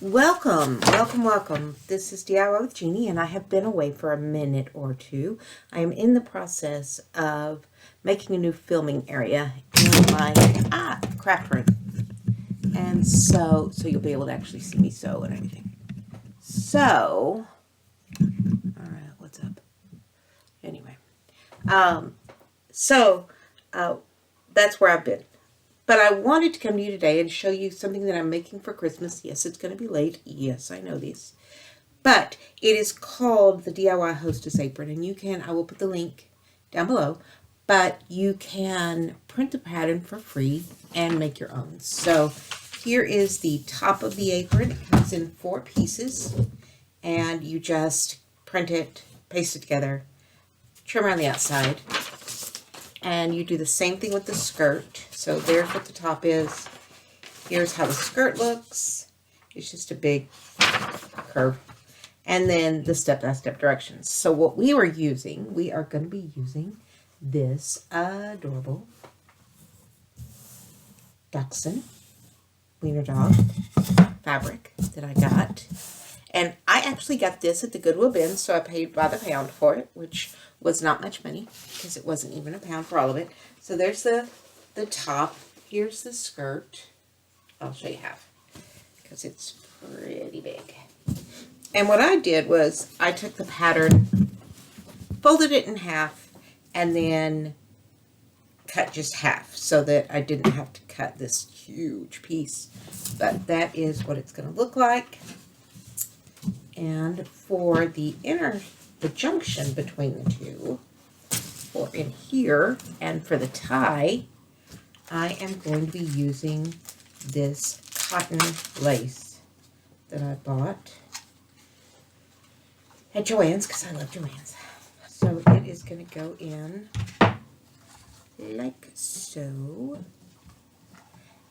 Welcome. This is DIY with Jeannie, and I have been away for a minute or two. I am in the process of making a new filming area in my craft room, and so you'll be able to actually see me sew and everything. So, all right, what's up? Anyway, so that's where I've been. But I wanted to come to you today and show you something that I'm making for Christmas. Yes, it's going to be late. Yes, I know this. But it is called the DIY Hostess Apron. And I will put the link down below. But you can print the pattern for free and make your own. So here is the top of the apron. It comes in 4 pieces. And you just print it, paste it together, trim around the outside. And you do the same thing with the skirt. So there's what the top is. Here's how the skirt looks. It's just a big curve. And then the step-by-step directions. So what we are going to be using this adorable Dachshund Wiener Dog fabric that I got. And I actually got this at the Goodwill bin, so I paid by the pound for it, which was not much money because it wasn't even a pound for all of it. So there's the top. Here's the skirt. I'll show you half because it's pretty big. And what I did was I took the pattern, folded it in half, and then cut just half so that I didn't have to cut this huge piece. But that is what it's going to look like. And for the junction between the two, or in here, and for the tie, I am going to be using this cotton lace that I bought at Joann's, because I love Joann's. So it is going to go in like so.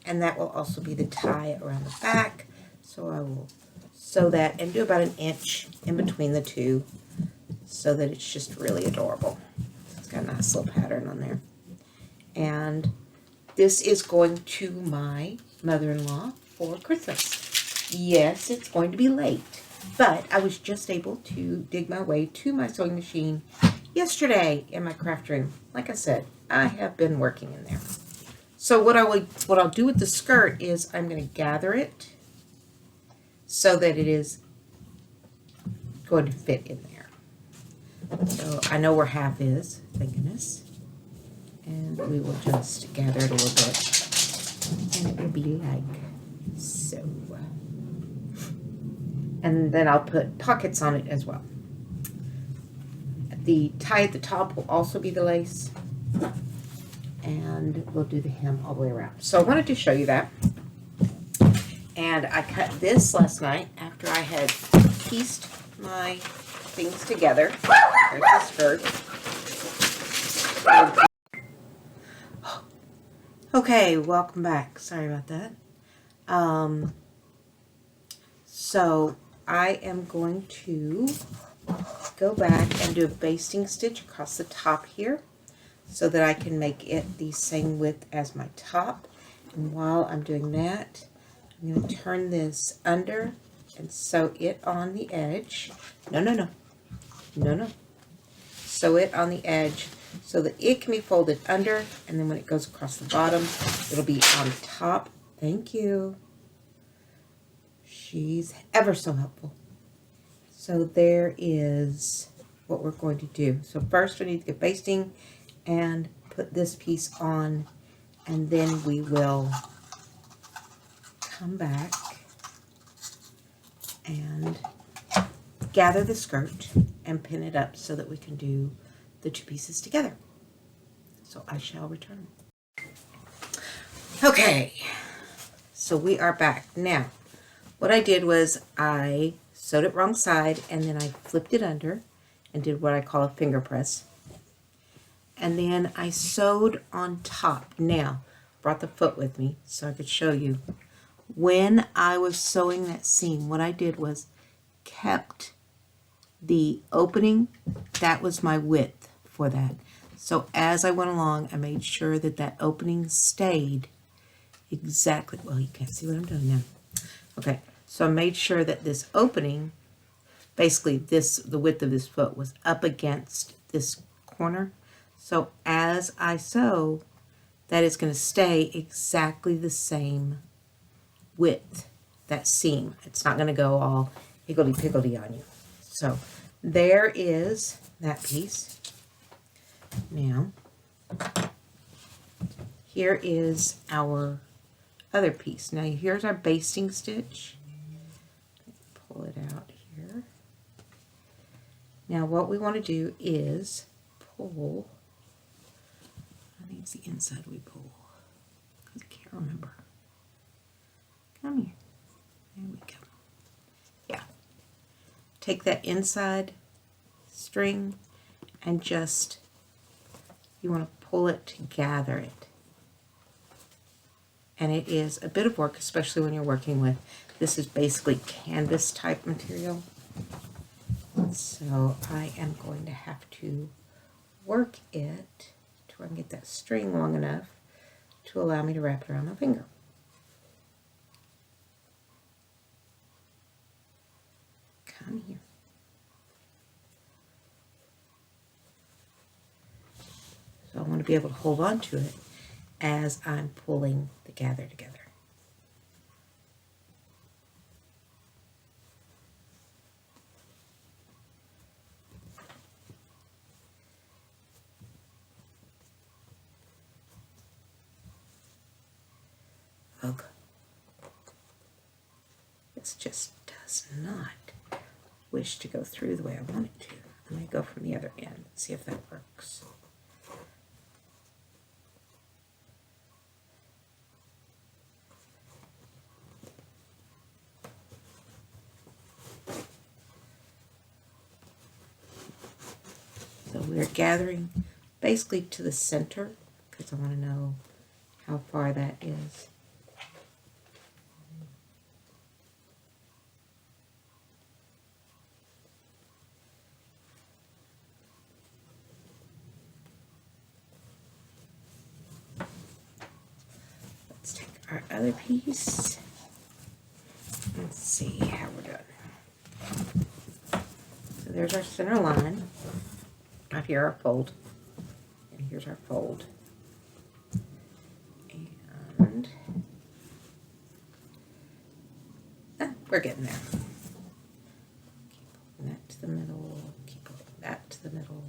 And that will also be the tie around the back. So I will sew that and do about 1 inch in between the two so that it's just really adorable. It's got a nice little pattern on there. And this is going to my mother-in-law for Christmas. Yes, it's going to be late, but I was just able to dig my way to my sewing machine yesterday in my craft room. Like I said, I have been working in there. So what I'll do with the skirt is I'm going to gather it so that it is going to fit in there. So I know where half is, thank goodness. And we will just gather it a little bit. And it will be like so. And then I'll put pockets on it as well. The tie at the top will also be the lace. And we'll do the hem all the way around. So I wanted to show you that. And I cut this last night after I had pieced my things together. There's the skirt. Okay, welcome back. Sorry about that. So I am going to go back and do a basting stitch across the top here so that I can make it the same width as my top. And while I'm doing that, I'm going to turn this under and sew it on the edge. No. Sew it on the edge so that it can be folded under, and then when it goes across the bottom, it'll be on top. Thank you. She's ever so helpful. So there is what we're going to do. So first we need to get basting and put this piece on, and then we will come back and gather the skirt and pin it up so that we can do the 2 pieces together. So I shall return. Okay, so we are back. Now, what I did was I sewed it wrong side, and then I flipped it under and did what I call a finger press. And then I sewed on top. Now, brought the foot with me so I could show you. When I was sewing that seam, what I did was kept the opening. That was my width for that. So as I went along, I made sure that that opening stayed exactly. Well, you can't see what I'm doing now. Okay, so I made sure that this opening, basically the width of this foot was up against this corner. So as I sew, that is going to stay exactly the same width, that seam. It's not going to go all higgledy-piggledy on you. So there is that piece. Now, here is our other piece. Now here's our basting stitch. Pull it out here. Now what we want to do is pull, I think it's the inside we pull, because I can't remember. Come here. There we go. Yeah. Take that inside string and just, you want to pull it to gather it. And it is a bit of work, especially when you're working with, this is basically canvas type material. So I am going to have to work it to where I can get that string long enough to allow me to wrap it around my finger. Come here. So I want to be able to hold on to it as I'm pulling the gather together. Ugh. This just does not wish to go through the way I want it to. I'm going to go from the other end and see if that works. So we're gathering basically to the center because I want to know how far that is. Let's take our other piece. Let's see how we're doing. So there's our center line. Out here our fold, and here's our fold, and we're getting there. Keep pulling that to the middle, keep pulling that to the middle.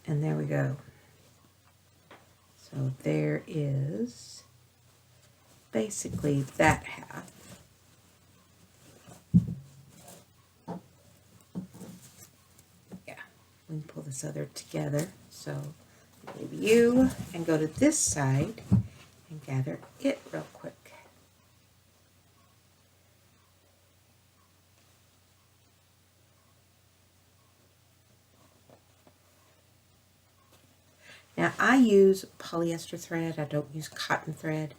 And there we go. So there is basically that half. Yeah, we can pull this other together. So leave you and go to this side and gather it real quick. Now I use polyester thread, I don't use cotton thread.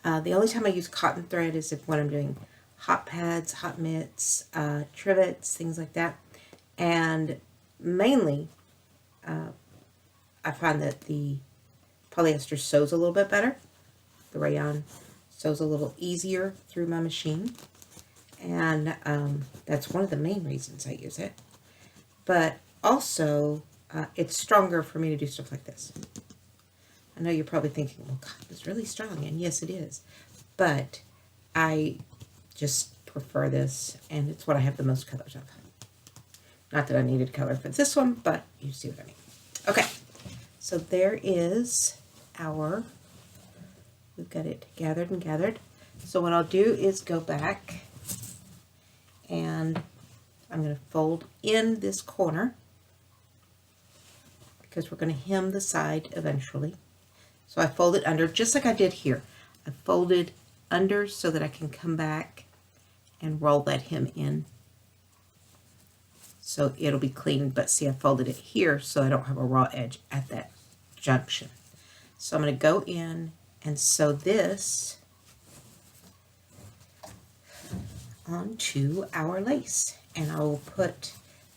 The only time I use cotton thread is if when I'm doing hot pads, hot mitts, trivets, things like that. And mainly, I find that the polyester sews a little bit better. The rayon sews a little easier through my machine. And that's one of the main reasons I use it. But also, it's stronger for me to do stuff like this. I know you're probably thinking, well, cotton is really strong, and yes, it is. But I just prefer this, and it's what I have the most colors of. Not that I needed color for this one, but you see what I mean. Okay, so there is our, we've got it gathered and gathered. So what I'll do is go back, and I'm going to fold in this corner, because we're going to hem the side eventually. So I fold it under, just like I did here. I folded under so that I can come back and roll that hem in. So it'll be clean, but see, I folded it here so I don't have a raw edge at that junction. So I'm going to go in and sew this onto our lace. And I will put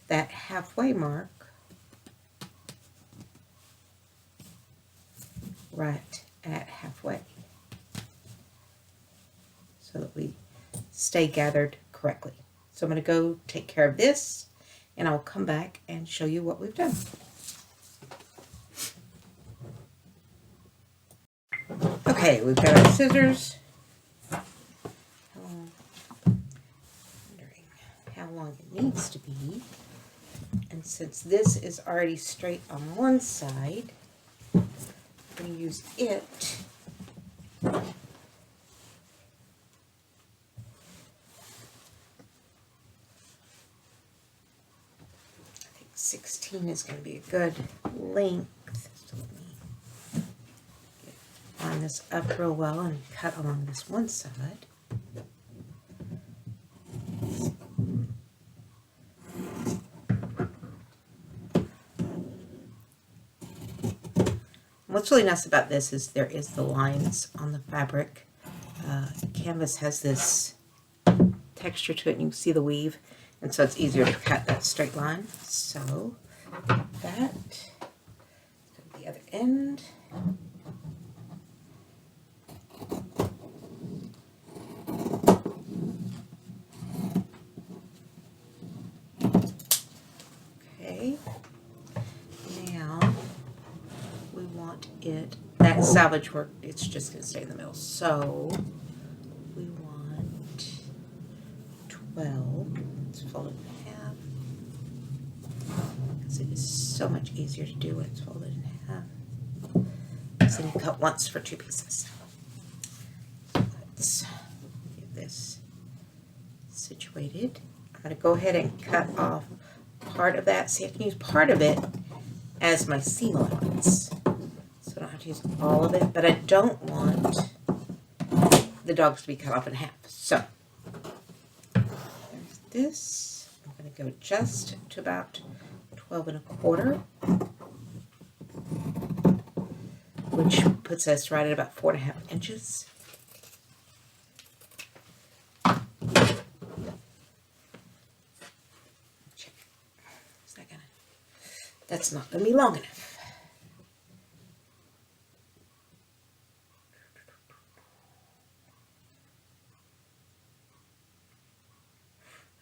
that halfway mark right at halfway so that we stay gathered correctly. So I'm going to go take care of this, and I'll come back and show you what we've done. Okay, we've got our scissors. Wondering how long it needs to be. And since this is already straight on one side, I'm going to use it I think 16 is going to be a good length. So let me line this up real well and cut along this one side. What's really nice about this is there is the lines on the fabric. Canvas has this texture to it, and you can see the weave, and so it's easier to cut that straight line. So that, the other end. Okay, now we want it, that salvage work, it's just going to stay in the middle. So we want 12. Let's fold it in half because it is so much easier to do when it's folded in half. So you cut once for 2 pieces. So let's get this situated. I'm going to go ahead and cut off part of that. See, I can use part of it as my seam allowance. So I don't have to use all of it, but I don't want the dogs to be cut off in half. So there's this. I'm going to go just to about 12 1/4, which puts us right at about 4 1/2 inches. Check. Is that gonna? That's not going to be long enough.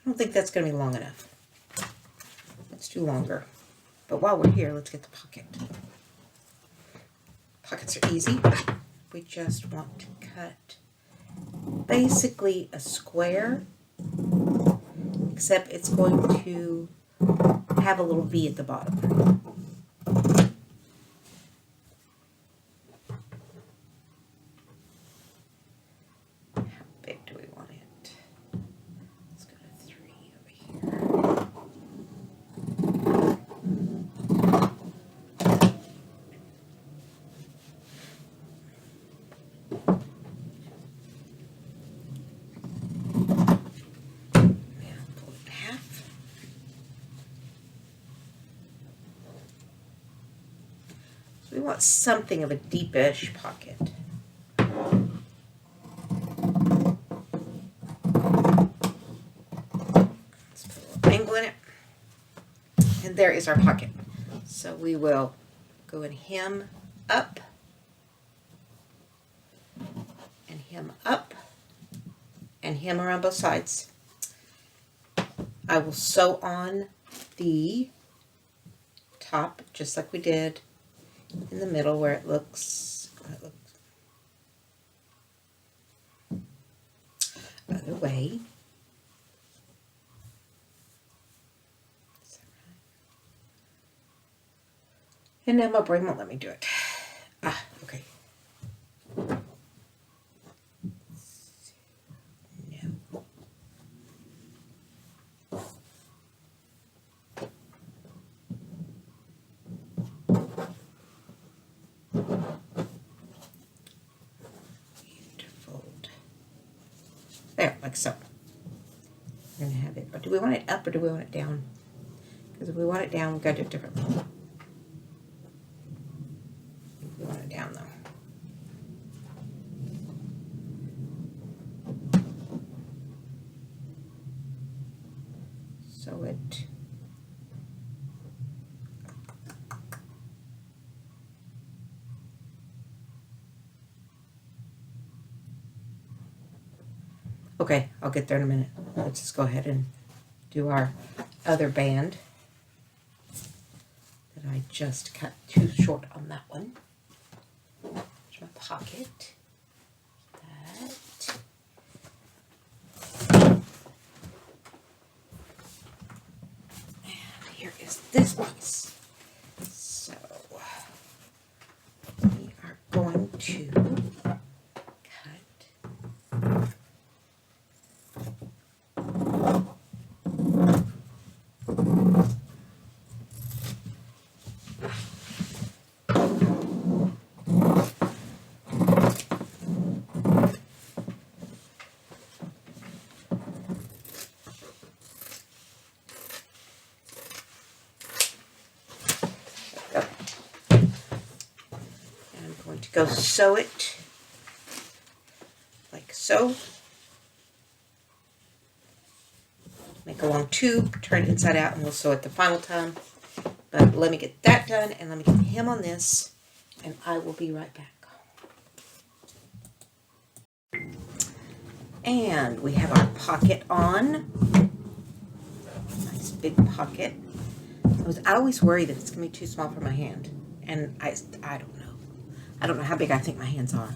I don't think that's going to be long enough. Let's do longer. But while we're here, let's get the pocket. Pockets are easy. We just want to cut basically a square, except it's going to have a little V at the bottom. How big do we want it? Let's go to 3 over here. We want something of a deepish pocket. Let's put a little angle in it. And there is our pocket. So we will go and hem up, and hem up, and hem around both sides. I will sew on the top just like we did in the middle where it looks other way. And now my brain won't let me do it. Okay. No. There, like so. We're going to have it. Or do we want it up or do we want it down? Because if we want it down, we've got to do it differently. We want it down though. Sew it. Okay, I'll get there in a minute. Let's just go ahead and do our other band that I just cut too short on that one. There's my pocket. That. And here is this piece. So we are going to go sew it like so. Make a long tube, turn it inside out, and we'll sew it the final time. But let me get that done, and let me get the hem on this, and I will be right back. And we have our pocket on. Nice big pocket. I always worry that it's going to be too small for my hand, and I don't know. I don't know how big I think my hands are.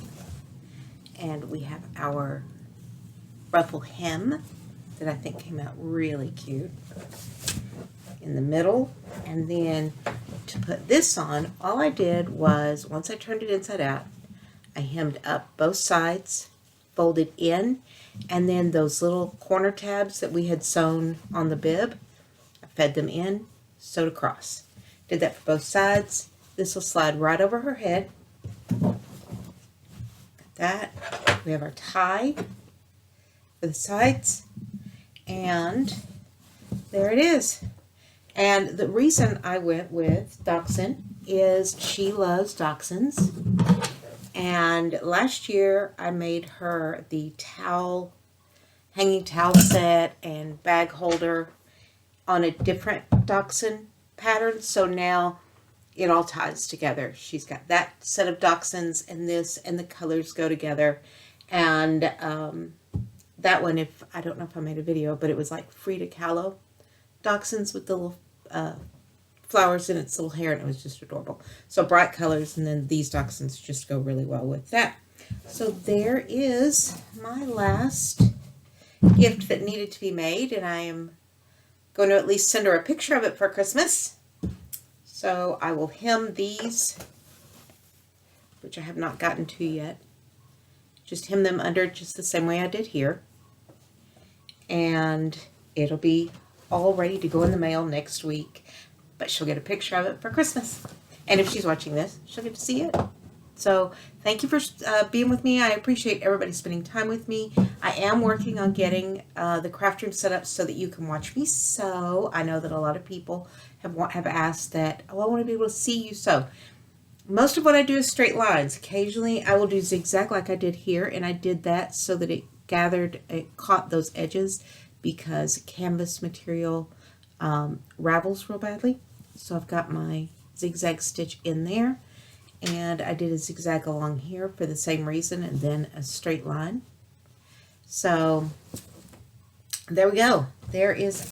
And we have our ruffle hem that I think came out really cute in the middle. And then to put this on, all I did was, once I turned it inside out, I hemmed up both sides, folded in, and then those little corner tabs that we had sewn on the bib, I fed them in, sewed across. Did that for both sides. This will slide right over her head. Got that. We have our tie for the sides, and there it is. And the reason I went with Dachshund is she loves Dachshunds, and last year I made her the towel, hanging towel set and bag holder on a different Dachshund pattern, so now it all ties together. She's got that set of Dachshunds and this, and the colors go together. And that one, I don't know if I made a video, but it was like Frida Kahlo Dachshunds with the little flowers in its little hair, and it was just adorable. So bright colors, and then these Dachshunds just go really well with that. So there is my last gift that needed to be made, and I am going to at least send her a picture of it for Christmas. So I will hem these, which I have not gotten to yet. Just hem them under just the same way I did here. And it'll be all ready to go in the mail next week. But she'll get a picture of it for Christmas. And if she's watching this, she'll get to see it. So thank you for being with me. I appreciate everybody spending time with me. I am working on getting the craft room set up so that you can watch me sew. I know that a lot of people have asked that, oh, I want to be able to see you sew. Most of what I do is straight lines. Occasionally I will do zigzag like I did here, and I did that so that it caught those edges, because canvas material ravels real badly. So I've got my zigzag stitch in there, and I did a zigzag along here for the same reason, and then a straight line. So there we go. There is